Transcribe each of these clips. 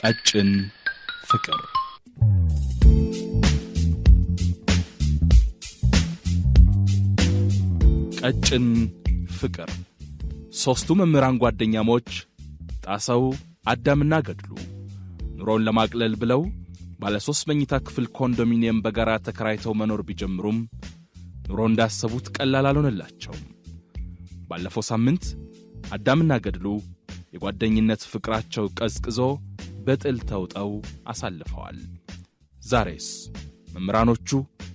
ቀጭን ፍቅር ቀጭን ፍቅር ሶስቱ መምህራን ጓደኛሞች ጣሰው አዳምና ገድሉ ኑሮን ለማቅለል ብለው ባለ 3 መኝታ ክፍል ኮንዶሚኒየም በጋራ ተከራይተው መኖር ቢጀምሩም ኑሮ እንዳሰቡት ቀላል አልሆነላቸውም። ባለፈው ሳምንት አዳምና ገድሉ የጓደኝነት ፍቅራቸው ቀዝቅዞ በጥል ተውጠው አሳልፈዋል። ዛሬስ መምህራኖቹ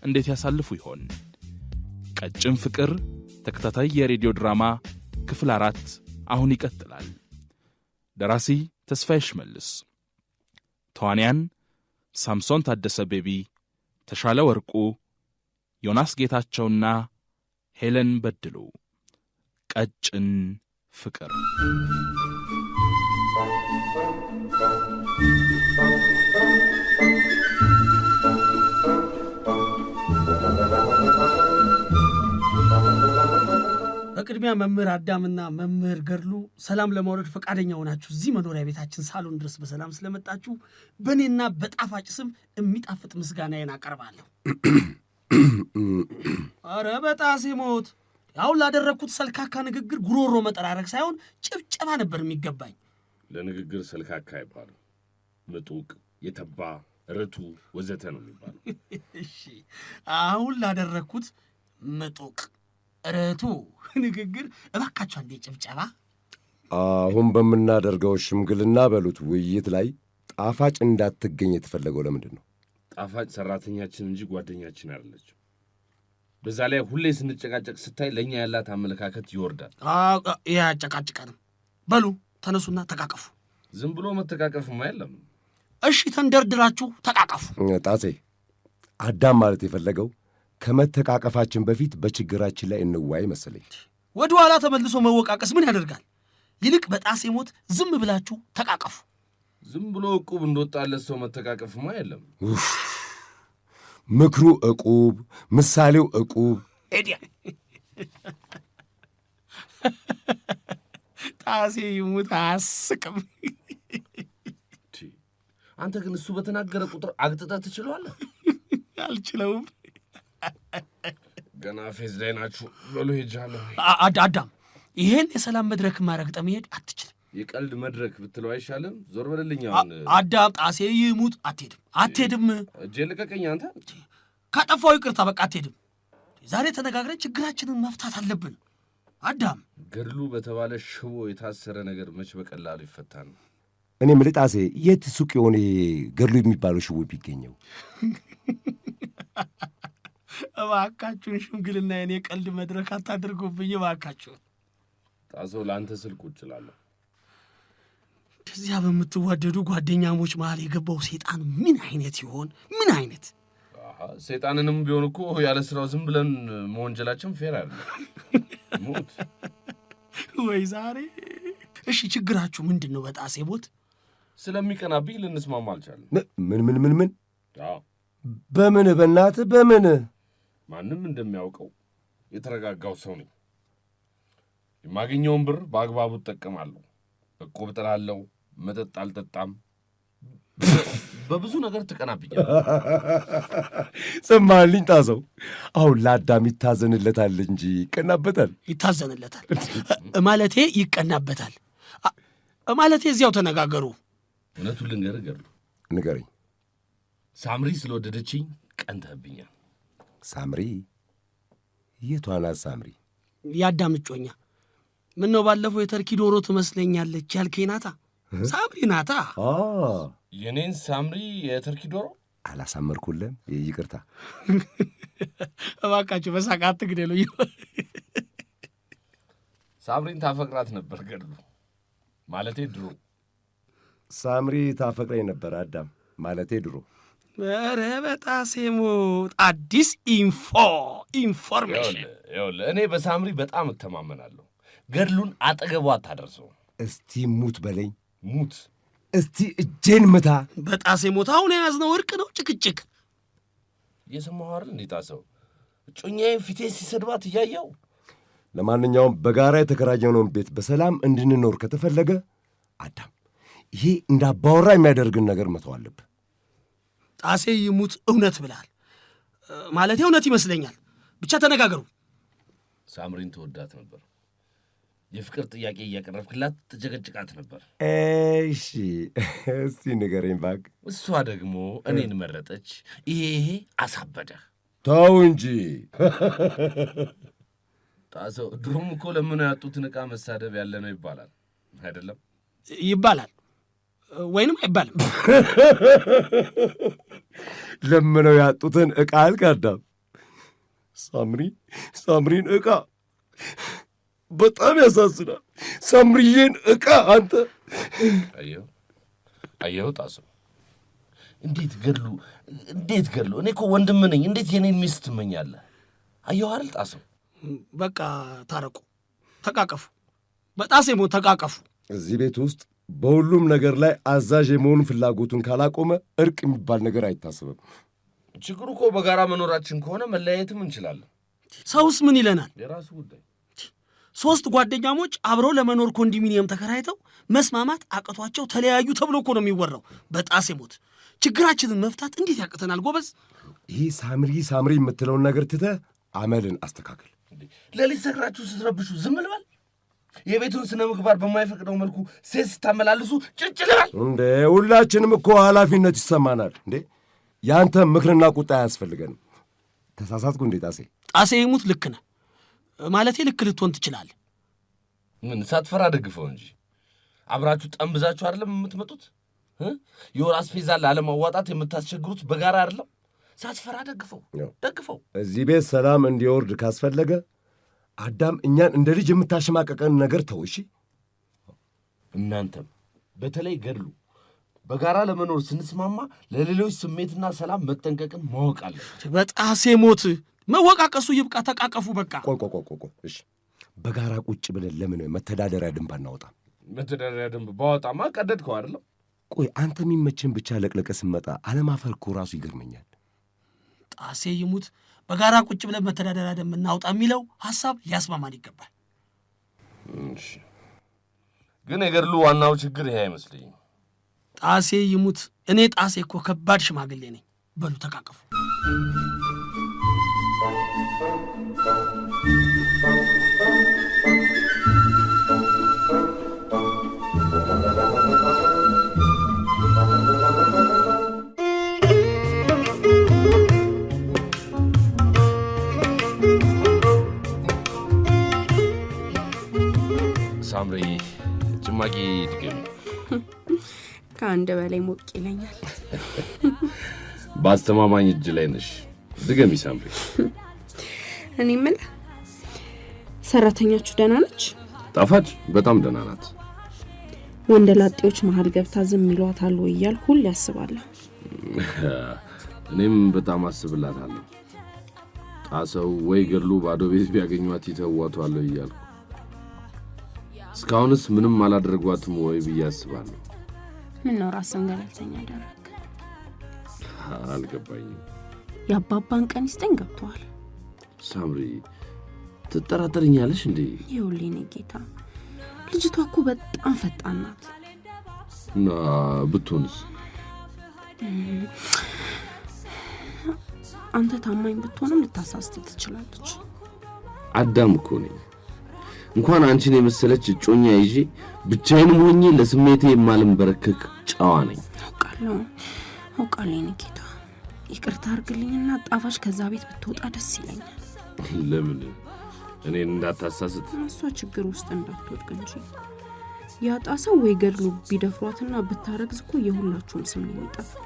እንዴት ያሳልፉ ይሆን? ቀጭን ፍቅር ተከታታይ የሬዲዮ ድራማ ክፍል 4 አሁን ይቀጥላል። ደራሲ ተስፋዬ ሽመልስ፣ ተዋንያን ሳምሶን ታደሰ ቤቢ፣ ተሻለ ወርቁ፣ ዮናስ ጌታቸውና ሄለን በድሉ። ቀጭን ፍቅር በቅድሚያ መምህር አዳምና መምህር ገድሉ ሰላም ለማውረድ ፈቃደኛ ሆናችሁ እዚህ መኖሪያ ቤታችን ሳሎን ድረስ በሰላም ስለመጣችሁ በእኔና በጣፋጭ ስም የሚጣፍጥ ምስጋናዬን አቀርባለሁ። አረ በጣሴ ሞት! ያው ላደረግኩት ሰልካካ ንግግር ጉሮሮ መጠራረግ ሳይሆን ጭብጨባ ነበር የሚገባኝ። ለንግግር ሰልካካ አይባልም። ምጡቅ፣ የተባ፣ ርቱ ወዘተ ነው የሚባለው። እሺ አሁን ላደረግኩት ምጡቅ ርቱ ንግግር እባካችሁ አንዴ ጭብጨባ። አሁን በምናደርገው ሽምግልና በሉት ውይይት ላይ ጣፋጭ እንዳትገኝ የተፈለገው ለምንድን ነው? ጣፋጭ ሰራተኛችን እንጂ ጓደኛችን አይደለችም። በዛ ላይ ሁሌ ስንጨቃጨቅ ስታይ ለእኛ ያላት አመለካከት ይወርዳል። ይህ አጨቃጭቀንም። በሉ ተነሱና ተቃቀፉ። ዝም ብሎ መተቃቀፍማ የለም። እሺ ተንደርድራችሁ ተቃቀፉ። ጣሴ፣ አዳም ማለት የፈለገው ከመተቃቀፋችን በፊት በችግራችን ላይ እንዋይ መሰለኝ። ወደ ኋላ ተመልሶ መወቃቀስ ምን ያደርጋል? ይልቅ በጣሴ ሞት ዝም ብላችሁ ተቃቀፉ። ዝም ብሎ ዕቁብ እንደወጣለት ሰው መተቃቀፍማ የለም። ምክሩ ዕቁብ፣ ምሳሌው ዕቁብ። ኤዲያ ጣሴ ይሙት አያስቅም። አንተ ግን እሱ በተናገረ ቁጥር አግጥጠህ ትችለዋለህ። አልችለውም። ገና ፌዝ ላይ ናችሁ። በሉ ሄጃለሁ። አዳም፣ ይሄን የሰላም መድረክ ማረግጠ መሄድ አትችልም። የቀልድ መድረክ ብትለው አይሻልም? ዞር በልልኝ። አዳም፣ ጣሴ ይሙት አትሄድም። እጄን ልቀቀኝ አንተ። ካጠፋው ይቅርታ፣ በቃ አትሄድም። ዛሬ ተነጋግረን ችግራችንን መፍታት አለብን። አዳም፣ ገድሉ በተባለ ሽቦ የታሰረ ነገር መች በቀላሉ ይፈታ ነው? እኔ የምልህ ጣሴ፣ የት ሱቅ የሆነ ገድሉ የሚባለው ሽቦ ቢገኘው? እባካችሁን ሽምግልና የኔ ቀልድ መድረክ አታድርጉብኝ እባካችሁን። ጣሰው ለአንተ ስልክ ውጭ እላለሁ። እንደዚያ በምትዋደዱ ጓደኛሞች መሃል የገባው ሴጣን ምን አይነት ይሆን? ምን አይነት ሴጣንንም ቢሆን እኮ ያለ ስራው ዝም ብለን መወንጀላችን ፌር አይደለም። ሞት ወይ ዛሬ። እሺ ችግራችሁ ምንድን ነው? በጣሴ ቦት ስለሚቀናብኝ ልንስማማ አልቻለም። ምን? በምን በእናትህ በምን? ማንም እንደሚያውቀው የተረጋጋው ሰው ነኝ። የማገኘውን ብር በአግባቡ እጠቀማለሁ። ዕቁብ እጥላለሁ፣ መጠጥ አልጠጣም። በብዙ ነገር ትቀናብኛል። ሰማልኝ ጣሰው፣ አሁን ለአዳም ይታዘንለታል እንጂ ይቀናበታል? ይታዘንለታል ማለቴ ይቀናበታል ማለቴ። እዚያው ተነጋገሩ። እውነቱን ልንገርህ ገድሉ። ንገረኝ። ሳምሪ ስለወደደችኝ ቀንተህብኛል። ሳምሪ? የቷ ናት ሳምሪ? የአዳም እጮኛ። ምነው ባለፈው የተርኪ ዶሮ ትመስለኛለች ያልከኝ ናታ? ሳምሪ ናታ። የኔን ሳምሪ የተርኪ ዶሮ አላሳመርኩልህም? ይቅርታ። እባካችሁ በሳቅ አትግደሉኝ። ሳምሪን ታፈቅራት ነበር ገድሉ። ማለቴ ድሮ። ሳምሪ ታፈቅረኝ ነበር አዳም፣ ማለቴ ድሮ። ኧረ በጣሴ ሞት! አዲስ ኢንፎርሜሽን። ይኸውልህ እኔ በሳምሪ በጣም እተማመናለሁ። ገድሉን አጠገቧ አታደርሰው። እስቲ ሙት በለኝ። ሙት። እስቲ እጄን ምታ። በጣሴ ሞት! አሁን የያዝነው እርቅ ነው ጭቅጭቅ? የሰማኸው አይደል እንዴ ጣሰው? እጮኛዬን ፊቴ ሲሰድባት እያየው። ለማንኛውም በጋራ የተከራየነውን ቤት በሰላም እንድንኖር ከተፈለገ አዳም ይሄ እንዳባወራ የሚያደርግን ነገር መተው አለብህ። ጣሴ ይሙት እውነት ብላል ማለት እውነት ይመስለኛል። ብቻ ተነጋገሩ። ሳምሪን ተወዳት ነበር። የፍቅር ጥያቄ እያቀረብክላት ትጨቀጭቃት ነበር። እሺ እስቲ ንገረኝ እባክህ። እሷ ደግሞ እኔን መረጠች። ይሄ አሳበደህ። ተው እንጂ ጣሰው። ድሮም እኮ ለምን ያጡትን ዕቃ መሳደብ ያለ ነው ይባላል አይደለም? ይባላል ወይንም አይባልም። ለምነው ያጡትን ዕቃ አልካዳም። ሳምሪን ዕቃ በጣም ያሳዝናል። ሳምሪዬን ዕቃ አንተ አየው ጣሰው፣ እንዴት ገድሉ። እኔ እኮ ወንድም ነኝ። እንዴት የኔን ሚስት ትመኛለህ? አየው አይደል ጣሰው። በቃ ታረቁ፣ ተቃቀፉ። በጣሴ ሞት ተቃቀፉ። እዚህ ቤት ውስጥ በሁሉም ነገር ላይ አዛዥ የመሆን ፍላጎቱን ካላቆመ እርቅ የሚባል ነገር አይታሰብም። ችግሩ እኮ በጋራ መኖራችን ከሆነ መለያየትም እንችላለን። ሰውስ ምን ይለናል? የራሱ ጉዳይ። 3 ጓደኛሞች አብረው ለመኖር ኮንዶሚኒየም ተከራይተው መስማማት አቅቷቸው ተለያዩ ተብሎ እኮ ነው የሚወራው። በጣሴ ሞት ችግራችንን መፍታት እንዴት ያቅተናል ጎበዝ? ይህ ሳምሪ የምትለውን ነገር ትተህ አመልን አስተካክል። ሌሊት ሰክራችሁ ስትረብሹ ዝም ልበል? የቤቱን ስነ ምግባር በማይፈቅደው መልኩ ሴት ስታመላልሱ ጭጭ ልበል እንዴ? ሁላችንም እኮ ኃላፊነት ይሰማናል እንዴ? ያንተ ምክርና ቁጣ አያስፈልገንም። ተሳሳትኩ እንዴ ጣሴ? ጣሴ ይሙት ልክ ነህ ማለቴ ልክ ልትሆን ትችላለህ። ምን ሳትፈራ ደግፈው እንጂ አብራችሁ ጠንብዛችሁ አይደለም የምትመጡት? የወር አስፔዛ ላለማዋጣት የምታስቸግሩት በጋራ አይደለም? ሳትፈራ ደግፈው። እዚህ ቤት ሰላም እንዲወርድ ካስፈለገ አዳም እኛን እንደ ልጅ የምታሸማቀቀን ነገር ተው እሺ። እናንተም በተለይ ገድሉ በጋራ ለመኖር ስንስማማ ለሌሎች ስሜትና ሰላም መጠንቀቅን ማወቅ አለ። በጣሴ ሞት መወቃቀሱ ይብቃ፣ ተቃቀፉ በቃ። ቆይ እሺ፣ በጋራ ቁጭ ብለን ለምን መተዳደሪያ ደንብ አናወጣም? መተዳደሪያ ደንብ ባወጣማ ቀደድከው አይደለም? ቆይ አንተ የሚመችን ብቻ ለቅለቀ ስመጣ አለማፈር እኮ ራሱ ይገርመኛል። ጣሴ ይሙት በጋራ ቁጭ ብለን መተዳደሪያ ደንብ እናውጣ የሚለው ሐሳብ ሊያስማማን ይገባል። ግን የገድሉ ዋናው ችግር ይሄ አይመስለኝም። ጣሴ ይሙት እኔ ጣሴ እኮ ከባድ ሽማግሌ ነኝ። በሉ ተቃቀፉ። ሳምሪ ጭማቂ ድገሚ። ከአንድ በላይ ሞቅ ይለኛል። በአስተማማኝ እጅ ላይ ነሽ። ድገሚ ሳምሪ። እኔ የምልህ ሰራተኛችሁ ደህና ነች? ጣፋጭ በጣም ደህና ናት። ወንደላጤዎች መሀል ገብታ ዝም ይሏታል ወይ እያልኩ ሁሌ አስባለሁ። እኔም በጣም አስብላታለሁ። ጣሰው ወይ ገድሉ ባዶ ቤት ቢያገኟት ይተዋቷል እያልኩ እስካሁንስ ምንም አላደረጓትም ወይ ብዬ አስባለሁ። ምን ነው ራስን ገለልተኛ አደረግ? አልገባኝም። የአባባን ቀን ይስጠኝ ገብቷል። ሳምሪ ትጠራጠርኛለሽ እንዴ? ይኸውልኝ ጌታ፣ ልጅቷ እኮ በጣም ፈጣን ናት። እና ብትሆንስ? አንተ ታማኝ ብትሆንም ልታሳስት ትችላለች። አዳም እኮ ነኝ። እንኳን አንቺን የመሰለች እጮኛ ይዤ ብቻዬንም ሆኜ ለስሜቴ የማልንበረከክ ጨዋ ነኝ። አውቃለሁ ጌታ፣ ይቅርታ አድርግልኝና ጣፋጭ ከዛ ቤት ብትወጣ ደስ ይለኛል። ለምን? እኔን እንዳታሳስት፣ እሷ ችግር ውስጥ እንዳትወድቅ እንጂ። ያጣሰው ወይ ገድሉ ቢደፍሯትና ብታረግዝ እኮ የሁላችሁም ስም ነው የሚጠፋው።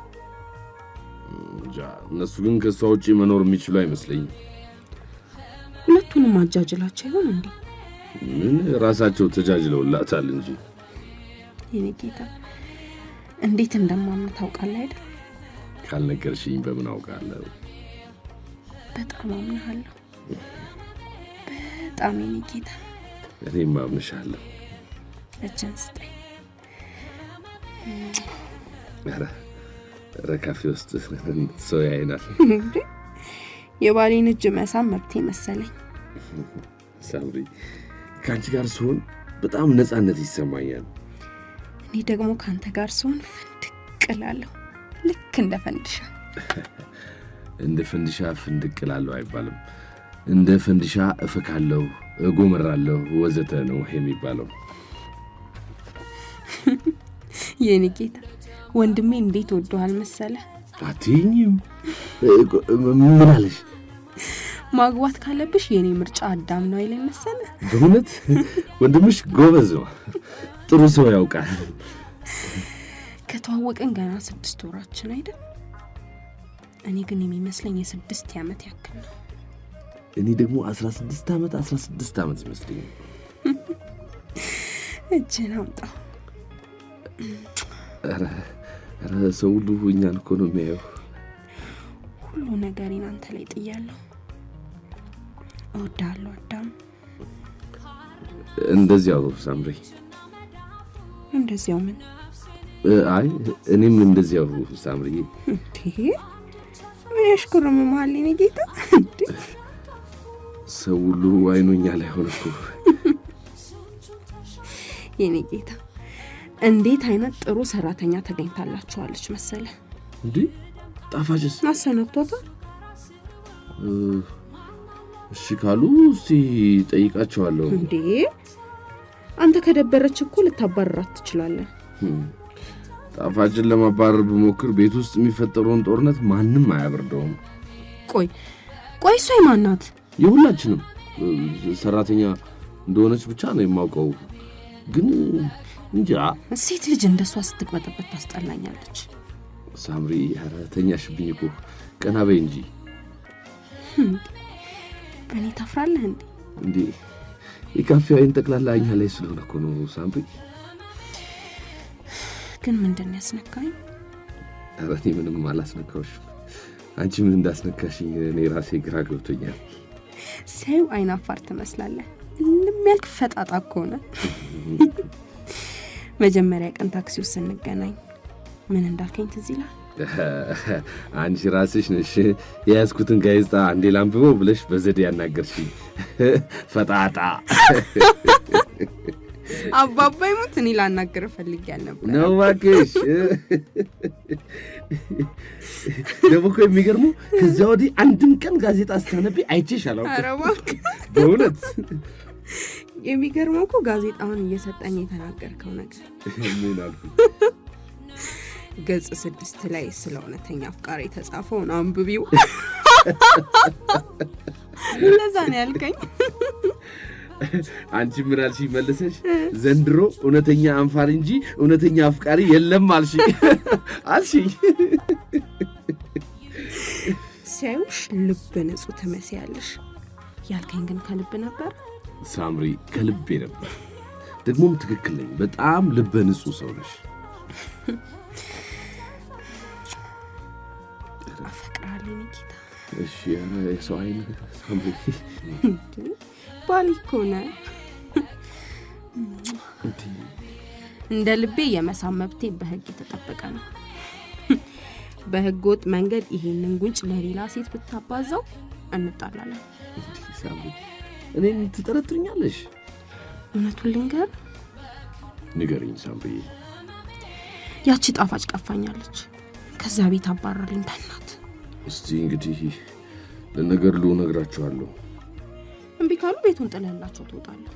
እነሱ ግን ከሷ ውጪ መኖር የሚችሉ አይመስለኝም። ሁለቱንም አጃጅላቸው ይሆን እንዴ? ምን ራሳቸው ተጃጅለውላታል እንጂ። የኔ ጌታ እንዴት እንደማምን ታውቃለህ አይደል? ካልነገርሽኝ በምን አውቃለሁ? በጣም አምናለሁ። በጣም የኔ ጌታ። እኔም አምንሻለሁ። እጅን ስጠኝ። ኧረ ካፌ ውስጥ ሰው ያይናል። የባሌን እጅ መሳም መብቴ መሰለኝ። ሳምሪ ከአንቺ ጋር ስሆን በጣም ነፃነት ይሰማኛል። እኔ ደግሞ ካንተ ጋር ስሆን ፍንድቅ እላለሁ፣ ልክ እንደ ፈንድሻ። እንደ ፈንድሻ ፍንድቅ እላለሁ አይባልም። እንደ ፈንድሻ እፈካለሁ፣ እጎመራለሁ ወዘተ ነው የሚባለው። የኔ ጌታ ወንድሜ እንዴት ወዶሃል መሰለ። አትይኝም? ምን አለሽ? ማግባት ካለብሽ የኔ ምርጫ አዳም ነው አይለኝ መሰለ። በእውነት ወንድምሽ ጎበዝ ነው፣ ጥሩ ሰው ያውቃል። ከተዋወቅን ገና 6 ወራችን አይደል? እኔ ግን የሚመስለኝ የ6 ዓመት ያክል ነው። እኔ ደግሞ 16 ዓመት ይመስለኛል። እጅን አምጣ። ኧረ ሰው ሁሉ እኛን እኮ ነው የሚያየው። ሁሉ ነገሬን አንተ ላይ ጥያለሁ። እወድሃለሁ አዳም። እንደዚያው ሳምሪ። እንደዚያው ምን? አይ እኔም እንደዚያው ሳምሪ። ምን ያሽኮረመማል የኔ ጌታ? ሰው ሁሉ አይኑኛ ላይ ሆነ እኮ የኔ ጌታ። እንዴት አይነት ጥሩ ሰራተኛ ተገኝታላችኋለች መሰለ። እንዴ ጣፋጭስ አሰናብቷታል? እሺ ካሉ እስቲ ጠይቃቸዋለሁ። እንዴ አንተ ከደበረች እኮ ልታባረራት ትችላለህ። ጣፋጭን ለማባረር ብሞክር ቤት ውስጥ የሚፈጠረውን ጦርነት ማንም አያበርደውም። ቆይ እሷ ማናት? የሁላችንም ሰራተኛ እንደሆነች ብቻ ነው የማውቀው። ግን እንጃ ሴት ልጅ እንደሷ ስትቅበጠበት ታስጠላኛለች። ሳምሪ ኧረ ተኛሽብኝ እኮ ቀና በይ እንጂ። በእኔ ታፍራለህ እንዴ? እንዴ የካፌው አይን ጠቅላላ እኛ ላይ ስለሆነ እኮ ነው ሳምሪ። ግን ምንድን ያስነካኝ? ኧረ እኔ ምንም አላስነካውሽም። አንቺ ምን እንዳስነካሽኝ እኔ ራሴ ግራ ገብቶኛል። ሰው አይናፋር ትመስላለህ። ለሚያልክ ፈጣጣ እኮ ነህ። መጀመሪያ ቀን ታክሲው ስንገናኝ ምን እንዳልከኝ ትዝ ይላል? አንቺ ራስሽ ነሽ የያዝኩትን ጋዜጣ አንዴ ላንብበው ብለሽ በዘዴ ያናገርሽኝ ፈጣጣ። አባባ ይሙት እኔ ላናገር ፈልጌያለሁ ነበር። ነው እባክሽ። ደግሞ እኮ የሚገርመው ከዚያ ወዲህ አንድም ቀን ጋዜጣ ስታነቢ አይቼሽ አላውቅም። ኧረ እባክህ በእውነት የሚገርመው እኮ ጋዜጣውን እየሰጠኝ የተናገርከው ነገር ምን አልኩ? ገጽ 6 ላይ ስለ እውነተኛ አፍቃሪ የተጻፈውን አንብቢው። ለዛ ነው ያልከኝ። አንቺ ምን አልሽኝ መልሰሽ? ዘንድሮ እውነተኛ አንፋሪ እንጂ እውነተኛ አፍቃሪ የለም አልሽኝ። ሲያዩሽ ልብ ንጹህ ትመስያለሽ ያልከኝ ግን ከልብ ነበር? ሳምሪ ከልቤ ነበር። ደግሞም ትክክል ነኝ። በጣም ልበ ንጹህ ሰው ነሽ። አፈቅራለሁ ኒኪታ። እሺ የሰው አይን ሳምሪ ባል እኮ ነህ። እንደ ልቤ የመሳም መብቴ በህግ የተጠበቀ ነው። በህገ ወጥ መንገድ ይሄንን ጉንጭ ለሌላ ሴት ብታባዛው እንጣላለን። ሳምሪ እኔን ትጠረጥሩኛለሽ? እውነቱን ልንገር? ንገሪኝ ሳምሪ። ያቺ ጣፋጭ ቀፋኛለች። ከዛ ቤት አባረርልኝ በእናት። እስቲ እንግዲህ ለነገር ልነግራቸዋለሁ። እምቢ ካሉ ቤቱን ጥለህላቸው ትወጣለህ።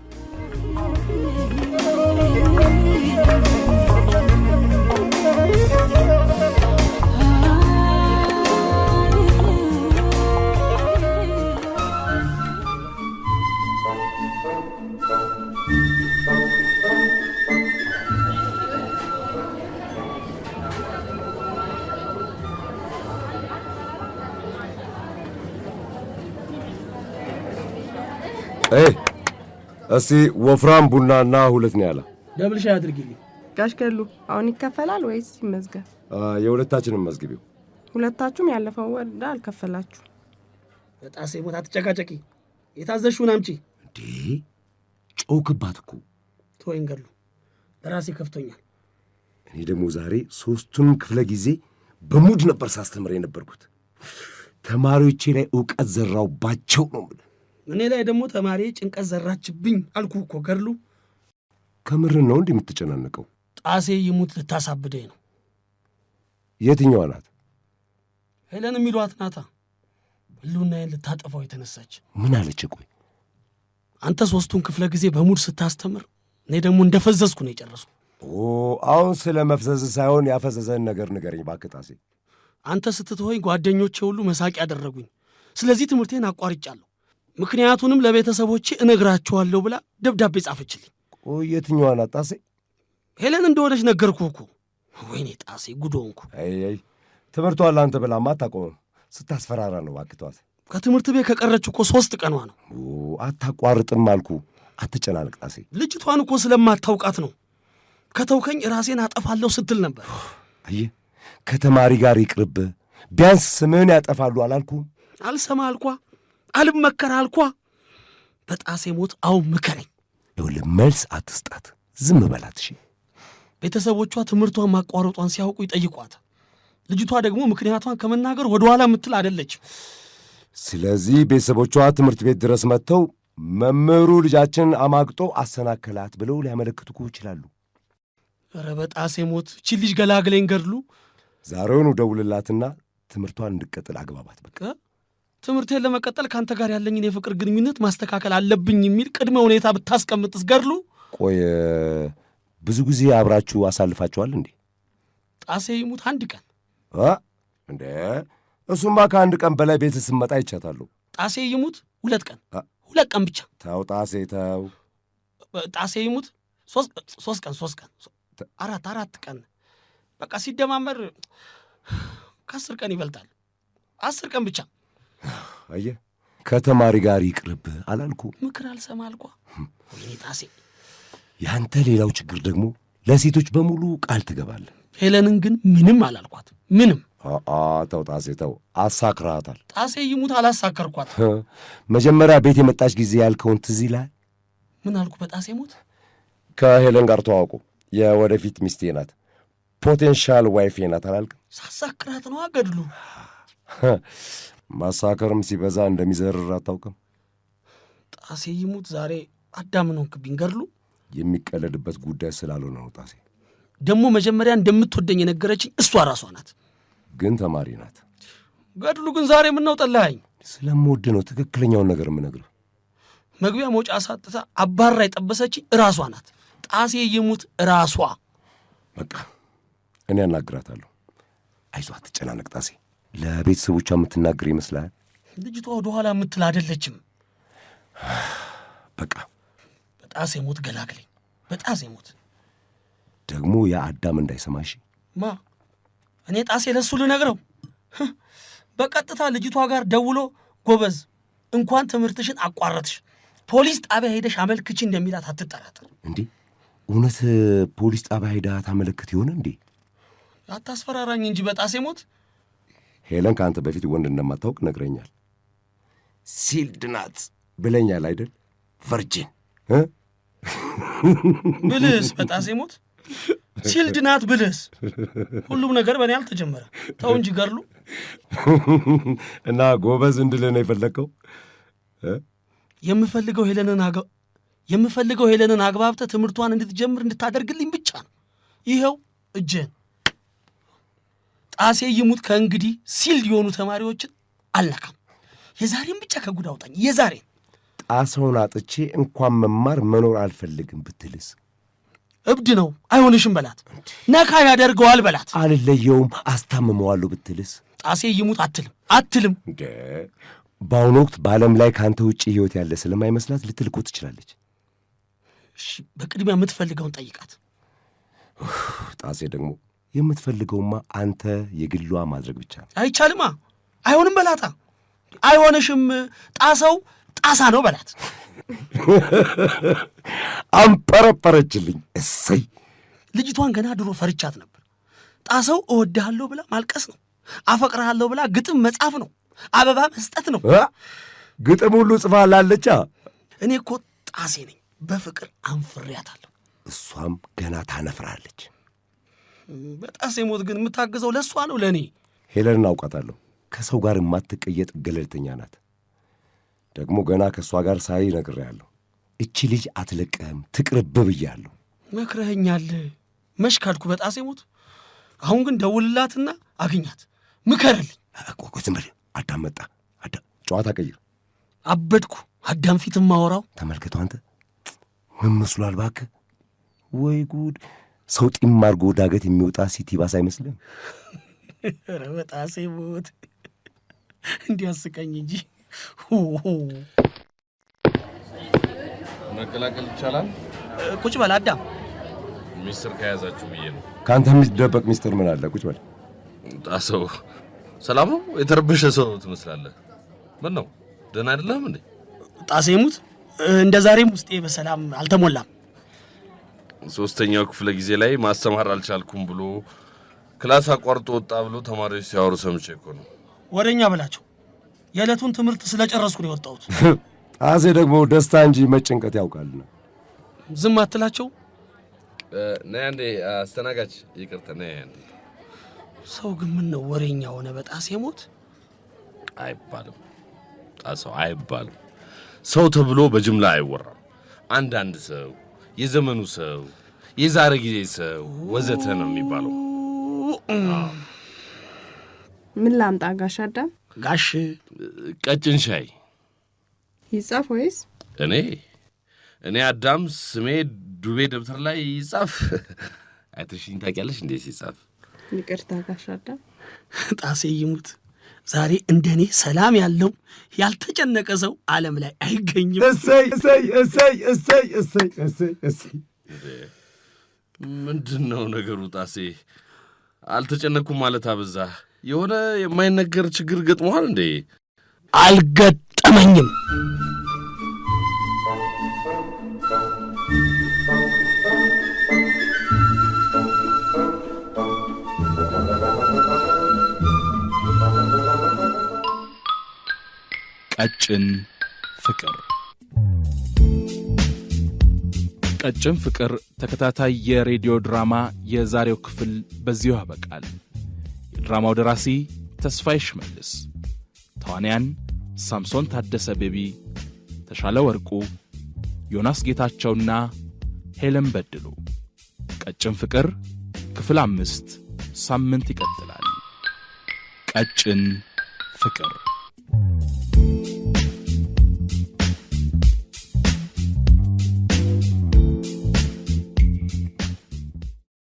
እስቲ ወፍራም ቡናና 2 ነው ያለ። ደብል ሻይ አድርጊልኝ። ጋሽ ገሉ አሁን ይከፈላል ወይስ ይመዝገብ? የሁለታችንም መዝግቢው። ሁለታችሁም ያለፈው ወር ዕዳ አልከፈላችሁ። በጣሴ ሞት አትጨቃጨቂ። የታዘዝሽውን አምጪ። እንዴ ጮክባት እኮ። ተወኝ ገሉ፣ ለራሴ ከፍቶኛል። እኔ ደግሞ ዛሬ 3ቱንም ክፍለ ጊዜ በሙድ ነበር ሳስተምር የነበርኩት። ተማሪዎቼ ላይ ዕውቀት ዘራውባቸው ነው የምልህ። እኔ ላይ ደግሞ ተማሪ ጭንቀት ዘራችብኝ አልኩ እኮ ገድሉ። ከምርን ነው እንዴ የምትጨናነቀው? ጣሴ ይሙት ልታሳብደኝ ነው። የትኛዋ ናት? ሄለን የሚሏት ናታ። ህልውናዬን ልታጠፋው የተነሳች። ምን አለች? ቆይ አንተ 3ቱን ክፍለ ጊዜ በሙድ ስታስተምር እኔ ደግሞ እንደፈዘዝኩ ነው የጨረስኩ። አሁን ስለ መፍዘዝ ሳይሆን ያፈዘዘን ነገር ንገረኝ እባክህ ጣሴ። አንተ ስትተወኝ ጓደኞቼ ሁሉ መሳቂ ያደረጉኝ። ስለዚህ ትምህርቴን አቋርጫለሁ። ምክንያቱንም ለቤተሰቦቼ እነግራቸዋለሁ ብላ ደብዳቤ ጻፈችልኝ። ቆይ የትኛዋ ናት ጣሴ? ሄለን እንደሆነች ነገርኩህ እኮ። ወይኔ ጣሴ ጉዶንኩ። አይ ትምህርቷን ለአንተ ብላማ አታቆምም። ስታስፈራራ ነው እባክህ ተዋት። ከትምህርት ቤት ከቀረች እኮ 3 ቀኗ ነው። አታቋርጥም አልኩ። አትጨናነቅ ጣሴ። ልጅቷን እኮ ስለማታውቃት ነው። ከተውከኝ ራሴን አጠፋለሁ ስትል ነበር። አየህ ከተማሪ ጋር ይቅርብህ፣ ቢያንስ ስምህን ያጠፋሉ አላልኩም? አልሰማ አልኳ፣ አልመከር አልኳ። በጣሴ ሞት አሁን ምከረኝ። ይኸውልህ መልስ አትስጣት፣ ዝም በላት እሺ። ቤተሰቦቿ ትምህርቷን ማቋረጧን ሲያውቁ ይጠይቋት። ልጅቷ ደግሞ ምክንያቷን ከመናገር ወደኋላ የምትል አይደለችም። ስለዚህ ቤተሰቦቿ ትምህርት ቤት ድረስ መጥተው መምህሩ ልጃችን አማግጦ አሰናከላት ብለው ሊያመለክቱ ይችላሉ። ኧረ በጣሴ ሞት እቺን ልጅ ገላግለኝ ገድሉ። ዛሬውኑ ደውልላትና ትምህርቷን እንድቀጥል አግባባት። በቃ ትምህርቴን ለመቀጠል ከአንተ ጋር ያለኝን የፍቅር ግንኙነት ማስተካከል አለብኝ የሚል ቅድመ ሁኔታ ብታስቀምጥስ ገድሉ? ቆይ ብዙ ጊዜ አብራችሁ አሳልፋችኋል እንዴ? ጣሴ ይሙት 1 ቀን እንዴ? እሱማ ከ1 ቀን በላይ ቤት ስመጣ ይቻታለሁ። ጣሴ ይሙት 2 ቀን 2 ቀን ብቻ። ተው ጣሴ ተው። ጣሴ ይሙት 3 ቀን 4 ቀን በቃ ሲደማመር ከ10 ቀን ይበልጣል። 10 ቀን ብቻ። አየህ ከተማሪ ጋር ይቅርብህ አላልኩ? ምክር አልሰማ አልኳ። ወይኔ ጣሴ። ያንተ ሌላው ችግር ደግሞ ለሴቶች በሙሉ ቃል ትገባለህ። ሄለንን ግን ምንም አላልኳት። ምንም። ተው ጣሴ ተው፣ አሳክራታል። ጣሴ ይሙት አላሳከርኳት። መጀመሪያ ቤት የመጣች ጊዜ ያልከውን ትዝ ይልሃል? ምን አልኩ? በጣሴ ሞት ከሄለን ጋር ተዋውቁ፣ የወደፊት ሚስቴ ናት፣ ፖቴንሻል ዋይፌ ናት አላልክም? ሳሳክራት ነው ገድሉ። ማሳከርም ሲበዛ እንደሚዘርር አታውቅም? ጣሴ ይሙት ዛሬ አዳምን ሆንክብኝ ገድሉ። የሚቀለድበት ጉዳይ ስላልሆነ ነው ጣሴ። ደግሞ መጀመሪያ እንደምትወደኝ የነገረችኝ እሷ ራሷ ናት። ግን ተማሪ ናት ገድሉ። ግን ዛሬ ምነው ጠላኸኝ? ስለምወድ ነው ትክክለኛውን ነገር የምነግርህ። መግቢያ መውጫ ሳጥታ አባራ የጠበሰችኝ ራሷ ናት። ጣሴ ይሙት ራሷ። በቃ እኔ አናግራታለሁ። አይዞህ አትጨናነቅ ጣሴ። ለቤተሰቦቿ የምትናገር ይመስልሃል? ልጅቷ ወደኋላ የምትል አይደለችም። በቃ በጣሴ ሞት ገላግለኝ። በጣሴ ሞት ደግሞ የአዳም እንዳይሰማሽ። ማ እኔ ጣሴ ለሱ ልነግረው? በቀጥታ ልጅቷ ጋር ደውሎ ጎበዝ እንኳን ትምህርትሽን አቋረጥሽ ፖሊስ ጣቢያ ሄደሽ አመልክቺ እንደሚላት አትጠራጠር። እንዴ እውነት ፖሊስ ጣቢያ ሄዳ ታመለክት ይሆን እንዴ? አታስፈራራኝ እንጂ በጣሴ ሞት። ሄለን ከአንተ በፊት ወንድ እንደማታውቅ ነግረኛል። ሲልድ ናት ብለኛል አይደል? ቨርጂን ብልስ በጣሴ ሞት ሲልድ ናት ብልስ። ሁሉም ነገር በእኔ አልተጀመረ። ተው እንጂ ገርሉ። እና ጎበዝ እንድልህ ነው የፈለግከው? የምፈልገው ሄለንን አግባብተህ ትምህርቷን እንድትጀምር እንድታደርግልኝ ብቻ ነው። ይኸው እጅህን። ጣሴ ይሙት ከእንግዲህ ሲልድ የሆኑ ተማሪዎችን አልነካም። የዛሬን ብቻ ከጉድ አውጣኝ። የዛሬን ጣሰውን አጥቼ እንኳን መማር መኖር አልፈልግም ብትልስ? እብድ ነው አይሆንሽም በላት። ነካ ያደርገዋል በላት። አልለየውም አስታምመዋለሁ ብትልስ? ጣሴ ይሙት አትልም። በአሁኑ ወቅት በዓለም ላይ ከአንተ ውጭ ሕይወት ያለ ስለማይመስላት ልትልቆ ትችላለች። እሺ በቅድሚያ የምትፈልገውን ጠይቃት። ጣሴ ደግሞ የምትፈልገውማ አንተ የግሏ ማድረግ ብቻ ነው። አይቻልማ። አይሆንም በላታ። አይሆንሽም ጣሰው ጣሳ ነው በላት። አንጠረጠረችልኝ። እሰይ ልጅቷን ገና ድሮ ፈርቻት ነበር። ጣሰው እወድሃለሁ ብላ ማልቀስ ነው። አፈቅርሃለሁ ብላ ግጥም መጻፍ ነው። አበባ መስጠት ነው። ግጥም ሁሉ ጽፋላለቻ። እኔ እኮ ጣሴ ነኝ። በፍቅር አንፍሬያታለሁ። እሷም ገና ታነፍራለች። በጣሴ ሞት ግን የምታግዘው ለእሷ ነው ለእኔ። ሄለንን አውቃታለሁ። ከሰው ጋር የማትቀየጥ ገለልተኛ ናት። ደግሞ ገና ከእሷ ጋር ሳይ ነግሬያለሁ። እቺ ልጅ አትለቀህም፣ ትቅርብ ብያለሁ። መክረኸኛል። መሽ ካልኩ በጣሴ ሞት። አሁን ግን ደውልላትና አግኛት፣ ምከርልኝ። ቆይ ዝም በል አዳም መጣ። ጨዋታ ቀይር። አበድኩ። አዳም ፊት ማወራው ተመልከተው አንተ ምን መስሏል እባክህ? ወይ ጉድ! ሰው ጢም አድርጎ ዳገት የሚወጣ ሲቲ ባስ አይመስልም? ኧረ በጣሴ ሞት እንዲያስቀኝ እንጂ መቀላቀል ይቻላል? ቁጭ በል አዳም። ሚስጥር ከያዛችሁ ብዬ ነው። ከአንተ የሚደበቅ ሚስጥር ምን አለ? ቁጭ በል። ጣሰው ሰላም ነው? የተረበሸ ሰው ትመስላለህ። ምን ነው ደህና አይደለም እንዴ? ጣሴ ሙት እንደ ዛሬም ውስጤ በሰላም አልተሞላም። ሶስተኛው ክፍለ ጊዜ ላይ ማስተማር አልቻልኩም ብሎ ክላስ አቋርጦ ወጣ ብሎ ተማሪዎች ሲያወሩ ሰምቼ እኮ ነው። ወደኛ በላቸው። የዕለቱን ትምህርት ስለጨረስኩ ነው የወጣሁት። ጣሴ ደግሞ ደስታ እንጂ መጨንቀት ያውቃልና ዝም አትላቸው። ነይ አንዴ አስተናጋጅ፣ ይቅርታ ነይ አንዴ። ሰው ግን ምን ነው ወሬኛ ሆነ? በጣሴ ሞት አይባልም ጣሰው፣ አይባልም። ሰው ተብሎ በጅምላ አይወራም። አንዳንድ ሰው፣ የዘመኑ ሰው፣ የዛሬ ጊዜ ሰው ወዘተ ነው የሚባለው። ምን ላምጣ ጋሽ አዳም? ጋሽ ቀጭን ሻይ ይጻፍ ወይስ? እኔ አዳም ስሜ ዱቤ ደብተር ላይ ይጻፍ። አይተሽኝ ታውቂያለሽ እንዴ ሲጻፍ? ይቅርታ ጋሽ አዳም። ጣሴ ይሙት ዛሬ እንደኔ ሰላም ያለው ያልተጨነቀ ሰው ዓለም ላይ አይገኝም። እሰይ እሰይ እሰይ እሰይ እሰይ እሰይ እሰይ። ምንድነው ነገሩ ጣሴ? አልተጨነኩም ማለት አበዛ። የሆነ የማይነገር ችግር ገጥሞሃል እንዴ? አልገጠመኝም። ቀጭን ፍቅር። ቀጭን ፍቅር ተከታታይ የሬዲዮ ድራማ የዛሬው ክፍል በዚሁ ያበቃል። የድራማው ደራሲ ተስፋዬ ሽመልስ፣ ተዋንያን ሳምሶን ታደሰ፣ ቤቢ ተሻለ ወርቁ፣ ዮናስ ጌታቸውና ሄለን በድሉ። ቀጭን ፍቅር ክፍል 5 ሳምንት ይቀጥላል። ቀጭን ፍቅር